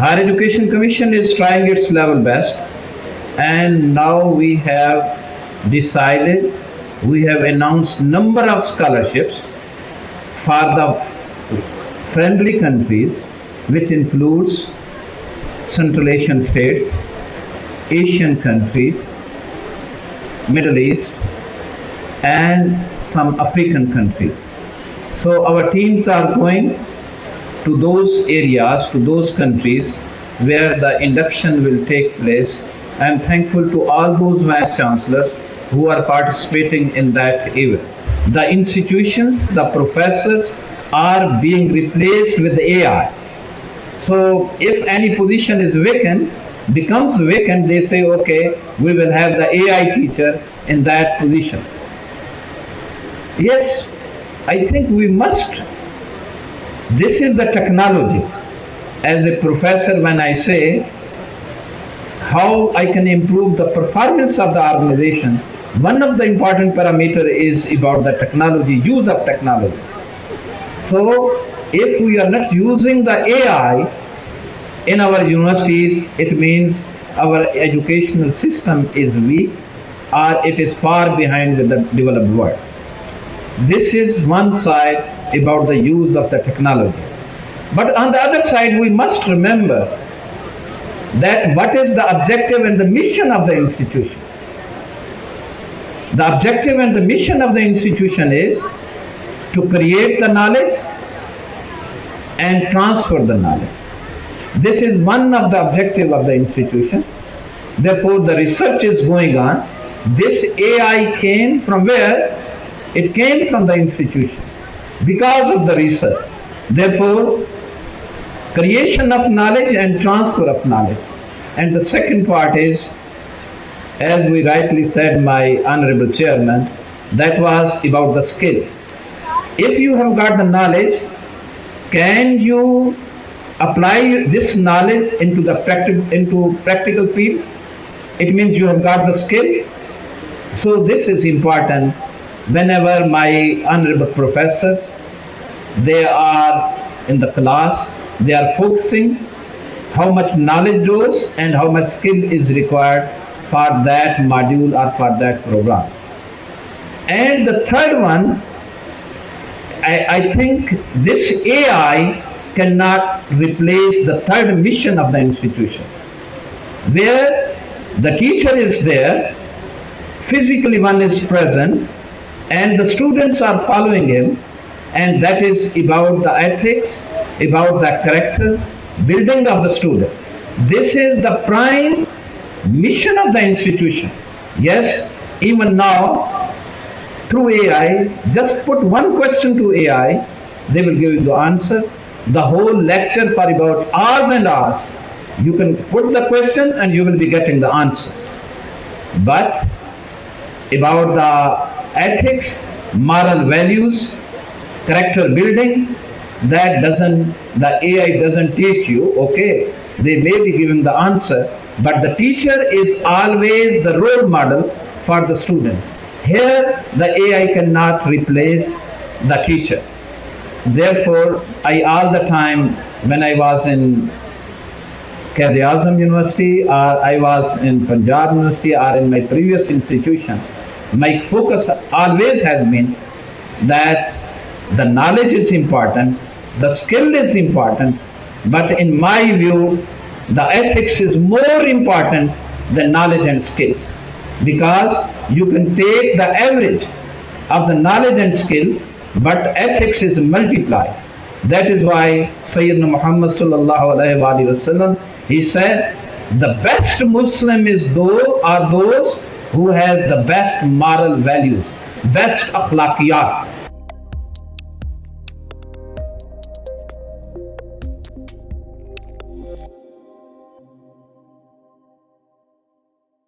Higher Education Commission is trying its level best, and now we have decided, we have announced number of scholarships for the friendly countries, which includes Central Asian states, Asian countries, Middle East, and some African countries. So our teams are going to those areas, to those countries where the induction will take place. I am thankful to all those vice chancellors who are participating in that event. The institutions, the professors are being replaced with AI. So if any position is vacant, becomes vacant, they say, okay, we will have the AI teacher in that position. Yes, I think we must. This is the technology. As a professor, when I say how I can improve the performance of the organization, one of the important parameters is about the technology, use of technology. So if we are not using the AI in our universities, it means our educational system is weak or it is far behind with the developed world. This is one side about the use of the technology. But on the other side, we must remember that what is the objective and the mission of the institution. The objective and the mission of the institution is to create the knowledge and transfer the knowledge. This is one of the objectives of the institution. Therefore, the research is going on. This AI came from where? It came from the institution because of the research. Therefore, creation of knowledge and transfer of knowledge. And the second part is, as we rightly said, my honorable chairman, that was about the skill. If you have got the knowledge, can you apply this knowledge into the practical field? It means you have got the skill. So this is important. Whenever my honorable professors, they are in the class, they are focusing how much knowledge grows and how much skill is required for that module or for that program. And the third one, I think this AI cannot replace the third mission of the institution, where the teacher is there, physically one is present, and the students are following him, and that is about the ethics, about the character, building of the student. This is the prime mission of the institution. Yes, even now, through AI, just put one question to AI, they will give you the answer. The whole lecture for about hours and hours, you can put the question and you will be getting the answer. But about the ethics, moral values, character building, the AI doesn't teach you. Okay, they may be giving the answer, but the teacher is always the role model for the student. Here, the AI cannot replace the teacher. Therefore, I all the time, when I was in Kerdya University, or I was in Punjab University, or in my previous institution, my focus always has been that the knowledge is important, the skill is important, but in my view, the ethics is more important than knowledge and skills, because you can take the average of the knowledge and skill, but ethics is multiplied. That is why Sayyidina Muhammad sallallahu alaihi wasallam, he said, the best Muslim is those who has the best moral values, best اخلاقیات.